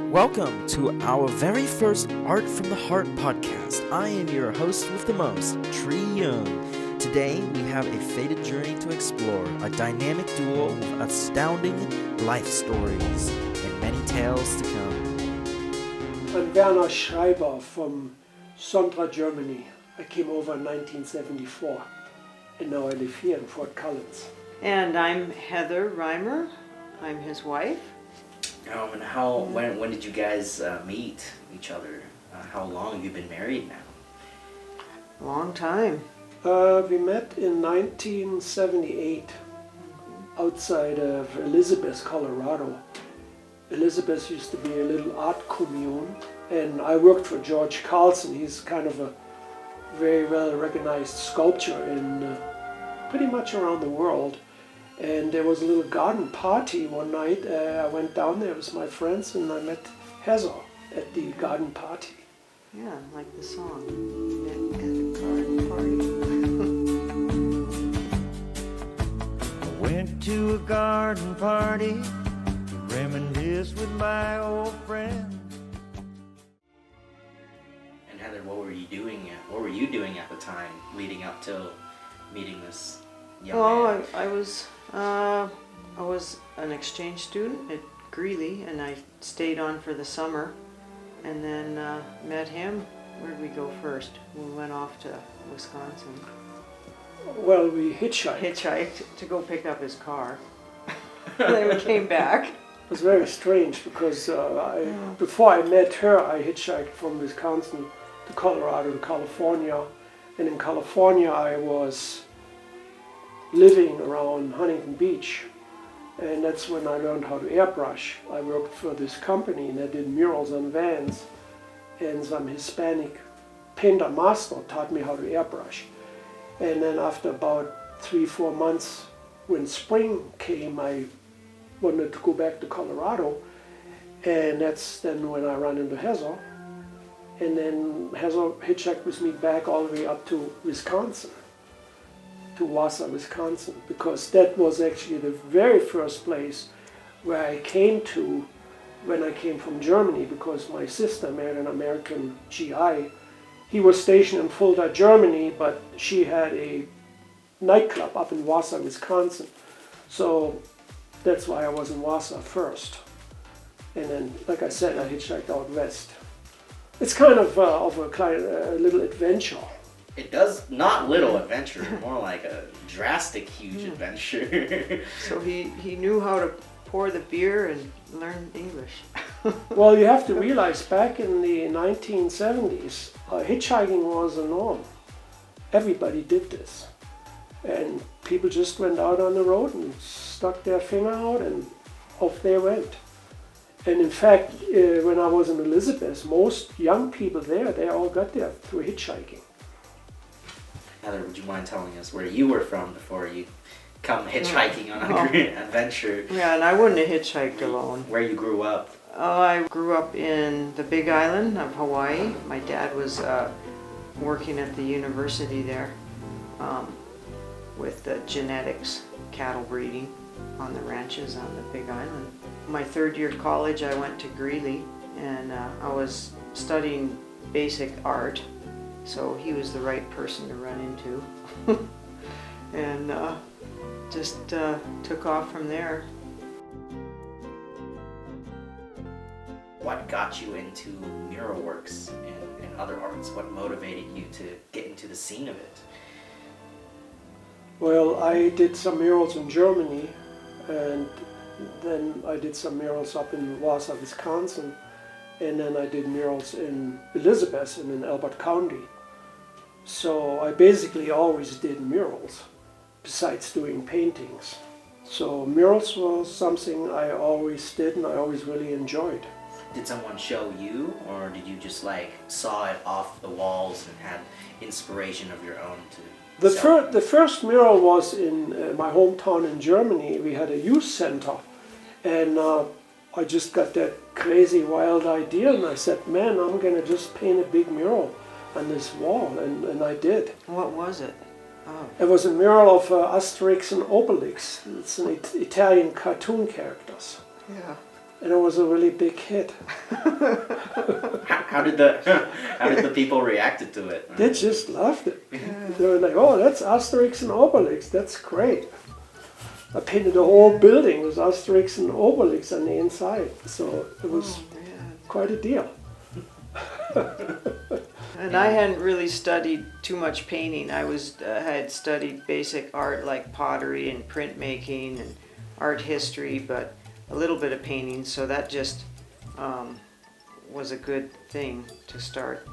Welcome to our very first Art from the Heart podcast. I am your host with the most, Tree Young. Today we have a fated journey to explore, a dynamic duo with astounding life stories and many tales to come. I'm Werner Schreiber from Sondra, Germany. I came over in 1974 and now I live here in Fort Collins. And I'm Heather Werner. I'm his wife. And when did you guys meet each other? How long have you been married now? Long time. We met in 1978 outside of Elizabeth, Colorado. Elizabeth used to be a little art commune, and I worked for George Carlson. He's kind of a very well recognized sculptor in pretty much around the world. And there was a little garden party one night. I went down there with my friends and I met Heather at the garden party. Yeah, like the song. At the garden party. I went to a garden party to reminisce with my old friends. And Heather, what were you doing at the time leading up till meeting this young man? I was an exchange student at Greeley, and I stayed on for the summer, and then met him. Where'd we go first? We went off to Wisconsin. Well, we hitchhiked. Hitchhiked to go pick up his car. Then we came back. It was very strange because before I met her, I hitchhiked from Wisconsin to Colorado to California. And in California, I was living around Huntington Beach. And that's when I learned how to airbrush. I worked for this company and I did murals on vans. And some Hispanic painter master taught me how to airbrush. And then after about 3-4 months, when spring came, I wanted to go back to Colorado. And that's then when I ran into Heather. And then Heather hitchhiked with me back all the way up to Wisconsin, to Wausau, Wisconsin, because that was actually the very first place where I came to when I came from Germany, because my sister married an American GI. He was stationed in Fulda, Germany, but she had a nightclub up in Wausau, Wisconsin. So that's why I was in Wausau first. And then, like I said, I hitchhiked out west. It's kind of a little adventure. It does, not little adventure, more like a drastic, huge adventure. So he knew how to pour the beer and learn English. Well, you have to realize back in the 1970s, hitchhiking was a norm. Everybody did this. And people just went out on the road and stuck their finger out and off they went. And in fact, when I was in Elizabeth, most young people there, they all got there through hitchhiking. Heather, would you mind telling us where you were from before you come hitchhiking on a great adventure? Yeah, and I wouldn't have hitchhiked alone. Where you grew up? I grew up in the Big Island of Hawaii. My dad was working at the university there with the genetics, cattle breeding on the ranches on the Big Island. My third year of college, I went to Greeley, and I was studying basic art, so he was the right person to run into. And just took off from there. What got you into mural works and other arts? What motivated you to get into the scene of it? Well, I did some murals in Germany, and then I did some murals up in Wausau, Wisconsin, and then I did murals in Elizabeth and in Elbert County. So I basically always did murals, besides doing paintings. So murals was something I always did and I always really enjoyed. Did someone show you, or did you just saw it off the walls and had inspiration of your own to? The first mural was in my hometown in Germany. We had a youth center, and I just got that crazy wild idea, and I said, man, I'm gonna just paint a big mural on this wall, and I did. What was it? Oh. It was a mural of Asterix and Obelix. It's an Italian cartoon characters. Yeah. and it was a really big hit. How did the people react to it? They just loved it. They were like, "Oh, that's Asterix and Obelix. That's great." I painted the whole building with Asterix and Obelix on the inside, so it was quite a deal. And I hadn't really studied too much painting. I had studied basic art like pottery and printmaking and art history, but a little bit of painting. So that just was a good thing to start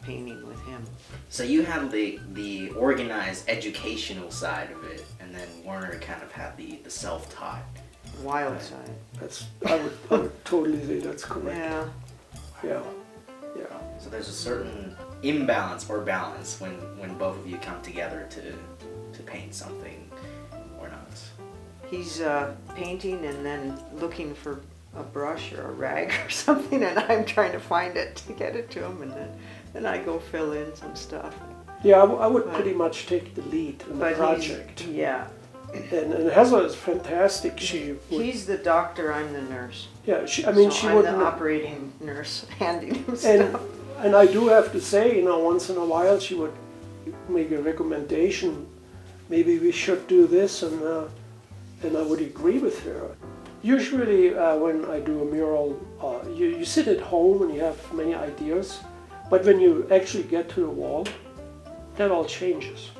painting with him. So you had the organized educational side of it, and then Werner kind of had the self-taught Wild side. I would totally say that's correct. Yeah. Yeah. So there's a certain imbalance or balance when both of you come together to paint something or not. He's painting and then looking for a brush or a rag or something, and I'm trying to find it to get it to him, and then I go fill in some stuff. Yeah, I would pretty much take the lead in the project. Yeah. And Heather is fantastic. He's the doctor, I'm the nurse. Yeah, So she I'm wouldn't. the operating nurse handing him stuff. And I do have to say, once in a while she would make a recommendation. Maybe we should do this, and I would agree with her. Usually, when I do a mural, you sit at home and you have many ideas, but when you actually get to the wall, that all changes.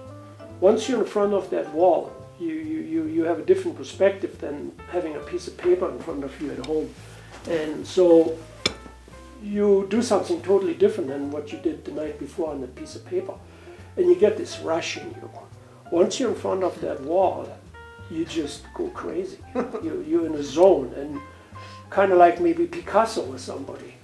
Once you're in front of that wall, you have a different perspective than having a piece of paper in front of you at home. And so you do something totally different than what you did the night before on a piece of paper. And you get this rush in you. Once you're in front of that wall, you just go crazy. You're in a zone, and kind of like maybe Picasso or somebody.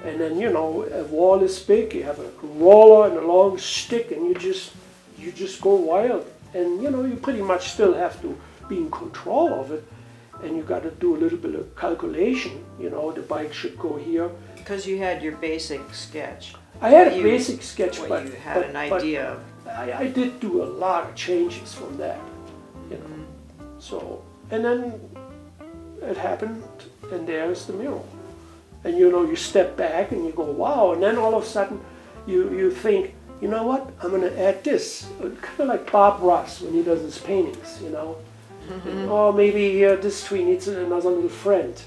And then, a wall is big, you have a roller and a long stick, and you just go wild. And you pretty much still have to be in control of it, and you got to do a little bit of calculation. The bike should go here. Because you had your basic sketch. I had a basic sketch, what but you had an idea of. I did do a lot of changes from that. So, and then it happened, and there's the mural. And you step back and you go, wow, and then all of a sudden you think, you know what, I'm going to add this. Kind of like Bob Ross when he does his paintings, Or maybe this tree needs another little friend.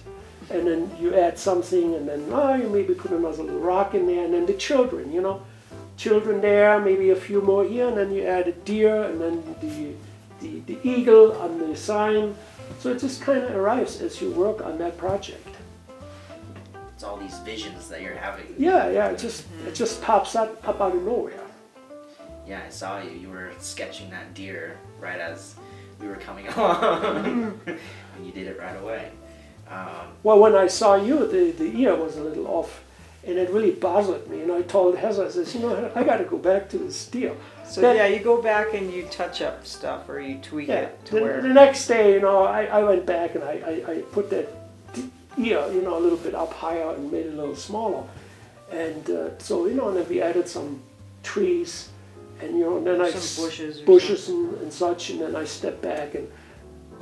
And then you add something, and then you maybe put another little rock in there, and then the children, children there, maybe a few more here, and then you add a deer, and then the eagle on the sign. So it just kind of arrives as you work on that project. It's all these visions that you're having. Yeah, it just pops up out of nowhere. Yeah, I saw you. You were sketching that deer right as we were coming along, and you did it right away. Well, when I saw you, the ear was a little off, and it really bothered me. And I told Heather, I says, I got to go back to this deer. So you go back and you touch up stuff or you tweak it to where. The next day, I went back and I put that ear, a little bit up higher and made it a little smaller. And so, and then we added some trees, and and then some bushes and such, and then I stepped back and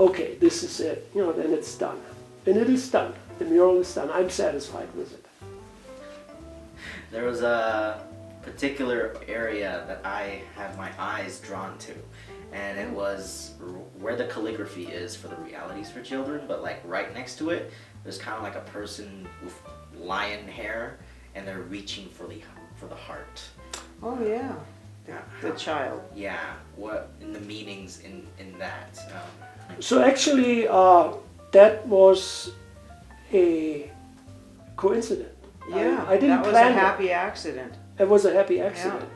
okay, this is it. Then it's done. And it is done. The mural is done. I'm satisfied with it. There was a particular area that I had my eyes drawn to, and it was where the calligraphy is for the realities for children, but like right next to it, there's kind of like a person with lion hair, and they're reaching for the heart. Oh yeah. Yeah. The child. Yeah. What in the meanings in that? So actually, that was a coincidence. Yeah, I didn't that was plan a happy accident. It was a happy accident.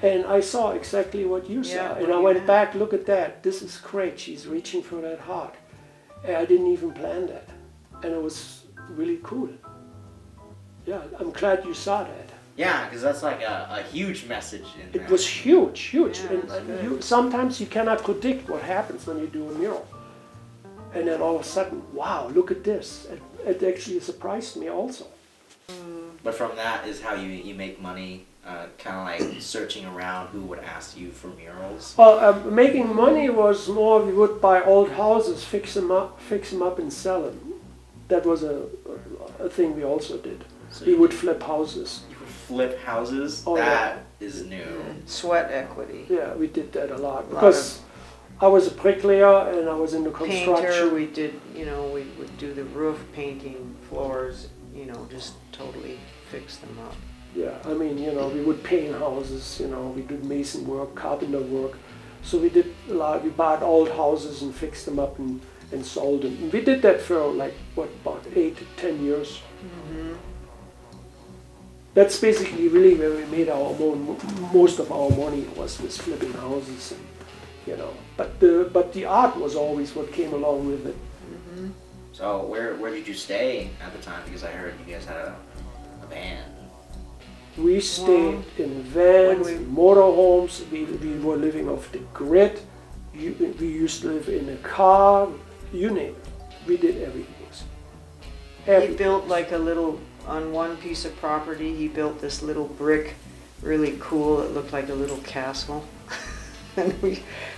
And I saw exactly what you saw. Yeah, And I went back, look at that. This is great. She's reaching for that heart. And I didn't even plan that. And it was really cool. Yeah, I'm glad you saw that. Yeah, because that's like a huge message in It was huge. Yeah, And sometimes you cannot predict what happens when you do a mural. And then all of a sudden, wow, look at this. It actually surprised me also. But from that is how you make money, kind of like searching around who would ask you for murals. Well, making money was more, we would buy old houses, fix them up and sell them. that was a thing we also did. So We would flip houses. you would flip houses? Oh, That is new. Sweat equity. Yeah, we did that a lot because I was a bricklayer and I was in the construction. Painter, we did, we would do the roof, painting, floors, just totally fix them up. Yeah, I mean, we would paint houses, we did mason work, carpenter work. So we did a lot. We bought old houses and fixed them up and sold them. And we did that for about 8 to 10 years. Mm-hmm. That's basically really where we made most of our money was flipping houses, and, But the art was always what came along with it. Mm-hmm. So where did you stay at the time? Because I heard you guys had a van. We stayed in vans, motorhomes. We were living off the grid. We used to live in a car. You name it. We did everything. He built like a little, on one piece of property, he built this little brick, really cool. It looked like a little castle.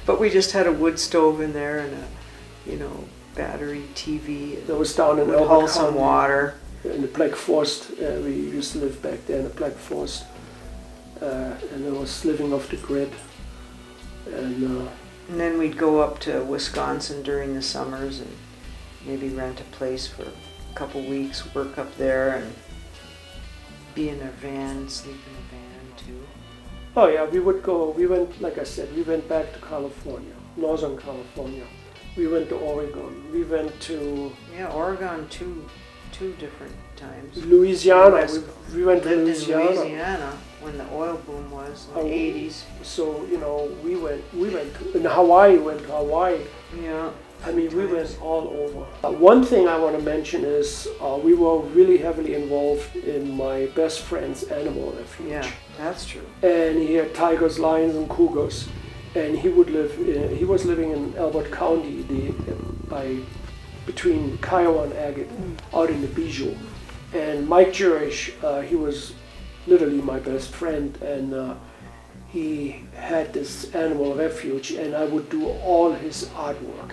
But we just had a wood stove in there and a, battery TV. That was down in would hold some water. In the Black Forest, we used to live back there in the Black Forest, and I was living off the grid. And then we'd go up to Wisconsin during the summers and maybe rent a place for a couple weeks, work up there, and be in a van, sleep in a van too. Oh yeah, we went, like I said, we went back to California, Northern California. We went to Oregon. We went to... Yeah, Oregon two different times. Louisiana. We went to Lived Louisiana. in Louisiana when the oil boom was in the 80s. So, we went to, in Hawaii, Yeah. I mean, we went all over. One thing I want to mention is we were really heavily involved in my best friend's animal refuge. Yeah, that's true. And he had tigers, lions, and cougars. And he was living in Elbert County, between Kiowa and Agate, out in the Bijou. And Mike Jurish, he was literally my best friend, and he had this animal refuge, and I would do all his artwork.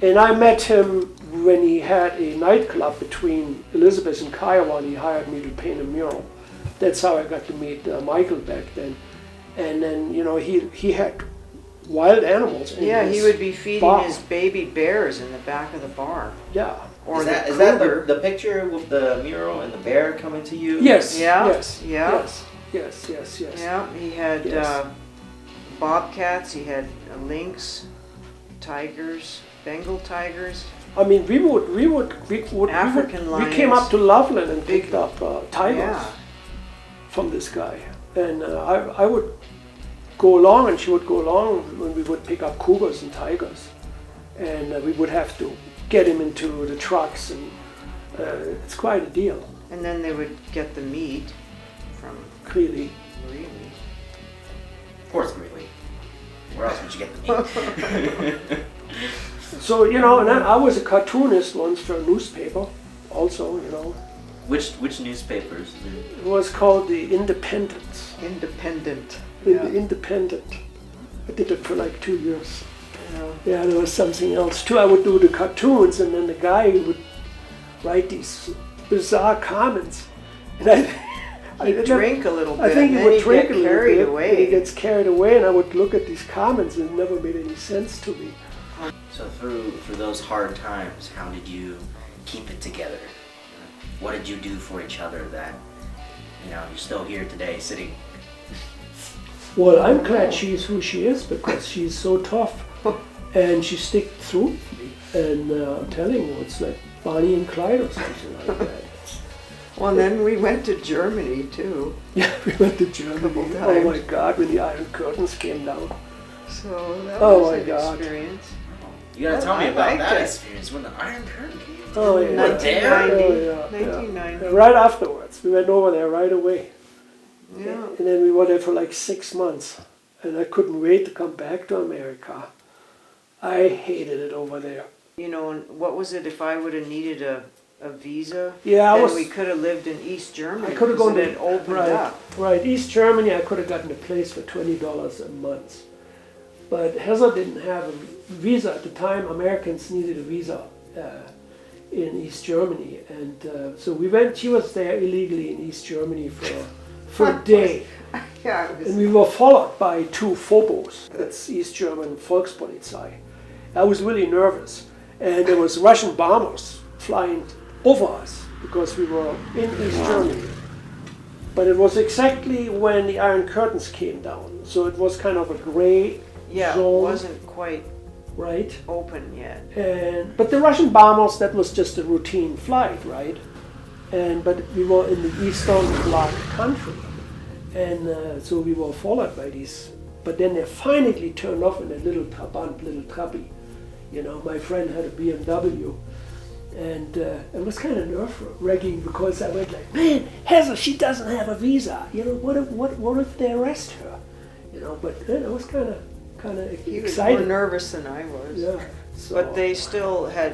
And I met him when he had a nightclub between Elizabeth and Kiowa, and he hired me to paint a mural. That's how I got to meet Michael back then. And then, he had wild animals. Yeah, he would be feeding his baby bears in the back of the bar. Yeah. Or is that the picture with the mural and the bear coming to you? Yes. Yeah. Yes. Yeah. Yes. Yeah, he had bobcats, he had lynx, tigers, Bengal tigers. I mean, we African lions. We came up to Loveland and picked up tigers from this guy, and I would go along, and she would go along when we would pick up cougars and tigers, and we would have to get him into the trucks, and it's quite a deal. And then they would get the meat from Greeley. Of course, Greeley. Where else would you get the meat? So, and then I was a cartoonist once for a newspaper, also, Which newspapers? It was called the Independent. The Independent. I did it for like 2 years. Yeah, there was something else too. I would do the cartoons, and then the guy would write these bizarre comments. And He'd drink a little bit. I think he would drink a little bit. Away. And he gets carried away, and I would look at these comments, and it never made any sense to me. So through those hard times, how did you keep it together? What did you do for each other that, you're still here today sitting? Well, I'm glad she's who she is, because she's so tough, and she stick through me. And I'm telling you, it's like Bonnie and Clyde or something like that. Well, then we went to Germany too. Yeah, we went to Germany. Couple times. Oh my God, when the Iron Curtains came down. So that was an experience. You gotta tell me I about liked that it. experience when the Iron Curtain came. Oh yeah. 1990. Oh, yeah. 1990. Right afterwards, we went over there right away. Yeah. And then we were there for like 6 months, and I couldn't wait to come back to America. I hated it over there. And what was it, if I would have needed a visa? Yeah, then we could have lived in East Germany. I could have gone to opened up. Right, East Germany. I could have gotten a place for $20 a month, but Heather didn't have a visa at the time. Americans needed a visa, in East Germany, and so we went. She was there illegally in East Germany for a day, Yeah, it was, and we were followed by 2 Phobos. That's East German Volkspolizei. I was really nervous, and there was Russian bombers flying over us because we were in East Germany. But it was exactly when the Iron Curtains came down, so it was kind of a gray yeah, it zone, wasn't quite right? open yet. But the Russian bombers, that was just a routine flight, right? But we were in the Eastern Bloc country, and so we were followed by these. But then they finally turned off in a little Trabant, little Trabi. You know, my friend had a BMW, and it was kind of nerve-wracking because I went like, man, Heather, she doesn't have a visa. You know, what if they arrest her? You know, but it was kind of He was exciting. more nervous than I was. Yeah. So, But they still had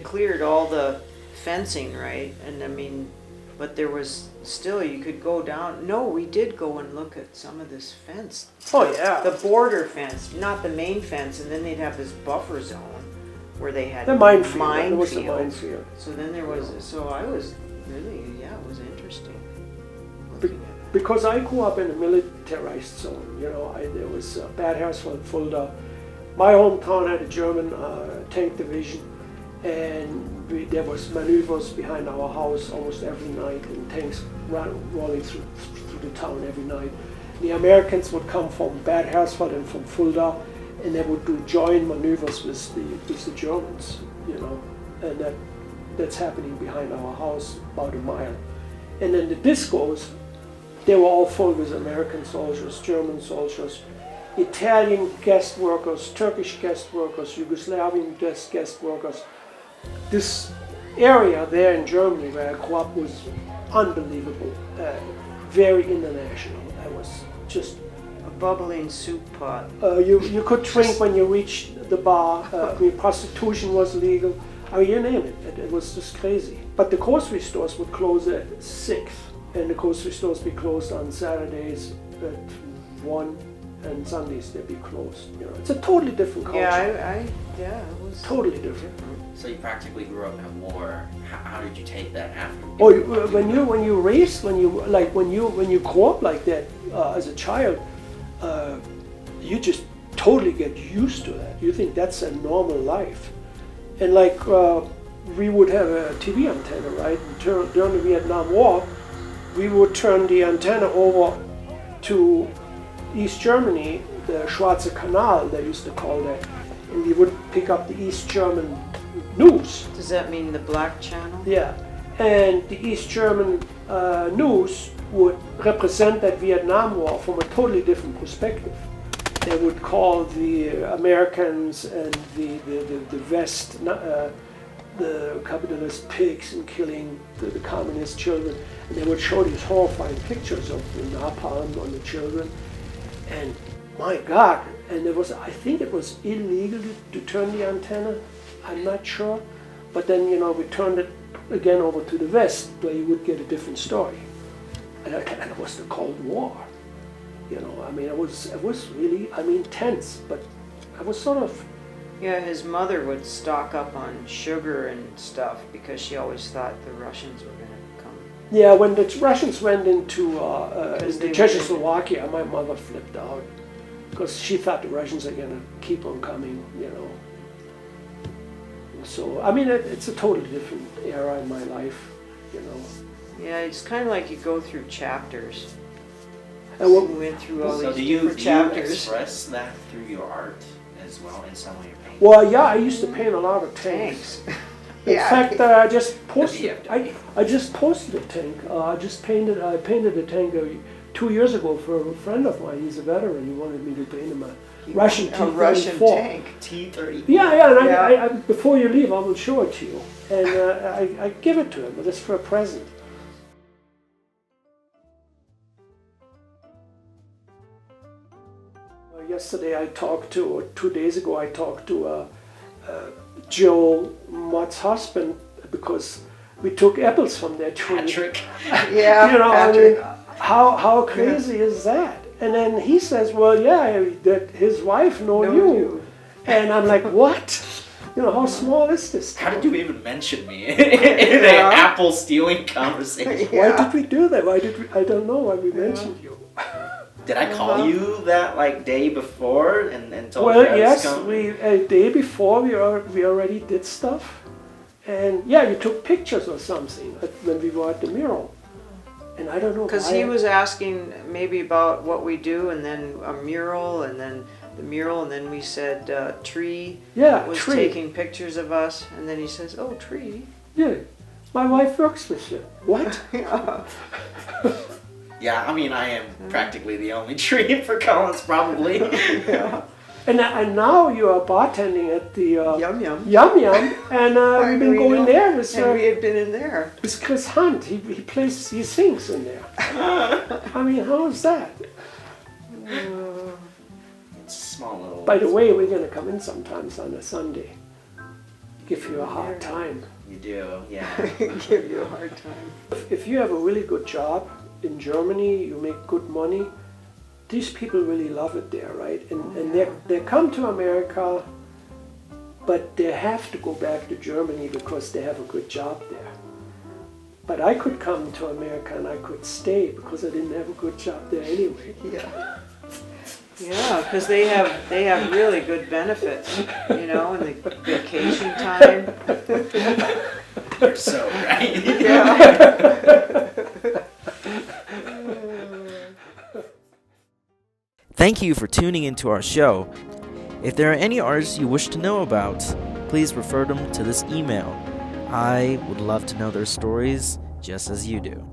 cleared all the fencing, right? And I mean, but there was still, you could go down. No, we did go and look at some of this fence. Oh yeah. The border fence, not the main fence, and then they'd have this buffer zone where they had The minefield. There was a minefield. minefield. So then there was, so I was really, yeah, it was interesting looking at that. Because I grew up in a militarized zone, you know, there was Bad Hersfeld, Fulda. My hometown had a German tank division, and there was maneuvers behind our house almost every night, and tanks rolling through the town every night. The Americans would come from Bad Hersfeld and from Fulda, and they would do joint maneuvers with the Germans, you know, and that's happening behind our house about a mile. And then the discos, they were all full with American soldiers, German soldiers, Italian guest workers, Turkish guest workers, Yugoslavian guest workers. This area there in Germany where I grew up was unbelievable, very international. I was just A bubbling soup pot. you could drink when you reached the bar. I mean, prostitution was legal. I mean, you name it. It was just crazy. But the grocery stores would close at 6, and the grocery stores be closed on Saturdays at 1, and Sundays they'd be closed. You know, it's a totally different culture. Yeah, it was Totally different. So you practically grew up in a war. How did you take that after? Oh, when you grow up like that as a child, you just totally get used to that. You think that's a normal life, and like we would have a TV antenna, right? And during the Vietnam War, we would turn the antenna over to East Germany, the Schwarze Kanal, they used to call that, and we would pick up the East German news. Does that mean the black channel? Yeah, and the East German news would represent that Vietnam War from a totally different perspective. They would call the Americans and the West the capitalist pigs and killing the communist children, and they would show these horrifying pictures of the napalm on the children. And my God, and I think it was illegal to turn the antenna, I'm not sure, but then, you know, we turned it again over to the West, where you would get a different story. And it was the Cold War, you know, I mean, it was really, I mean, tense, but I was sort of... Yeah, his mother would stock up on sugar and stuff because she always thought the Russians were going to come. Yeah, when the Russians went into Czechoslovakia, my mother flipped out because she thought the Russians are going to keep on coming, you know. So, I mean, it's a totally different era in my life, you know. Yeah, it's kind of like you go through chapters. And what, We went through all So these do you different chapters. express that through your art as well in some of your paintings? well, yeah, I used to paint a lot of tanks. Thanks. In Yeah. fact, I just Does he posted. have to I just posted a tank. I painted a tank 2 years ago for a friend of mine. He's a veteran. He wanted me to paint him a Russian A T-34. Russian tank. T-34. Yeah, and Yeah. I, before you leave, I will show it to you, and I give it to him. But it's for a present. Yesterday I talked to, or 2 days ago I talked to Joe Mott's husband, because we took apples from their tree. Patrick. Yeah, You know, Patrick. I mean, how crazy is that? And then he says, well, yeah, that his wife know Know you. you. And I'm like, what? You know, how small is this? How did you even mention me in an apple stealing conversation? Why did we do that? I don't know why we mentioned you. Did I call you that like day before and told you Well, I was yes, coming? a day before we already did stuff, and yeah, you took pictures or something when we were at the mural, and I don't know Because why. he was asking maybe about what we do, and then a mural, and then the mural, and then we said Tree was Tree. taking pictures of us, and then he says, "Oh, Tree." Yeah, my wife works with you. What? Yeah. Yeah, I mean, I am practically the only tree for Collins, probably. Yeah. And now you are bartending at the Yum Yum. Yum Yum, and we've been going there with And we had been in there. Chris Hunt. He plays, he sings in there. I mean, how is that? It's a small little... By the way, we're gonna come in sometimes on a Sunday. Give you a hard time. You do, yeah. Give you a hard time. If you have a really good job in Germany, you make good money, these people really love it there, right? And they come to America, but they have to go back to Germany because they have a good job there. But I could come to America and I could stay because I didn't have a good job there anyway. Yeah. Yeah, because they have really good benefits, you know, and the vacation time. You're so right. Yeah. Thank you for tuning into our show. If there are any artists you wish to know about, please refer them to this email. I would love to know their stories just as you do.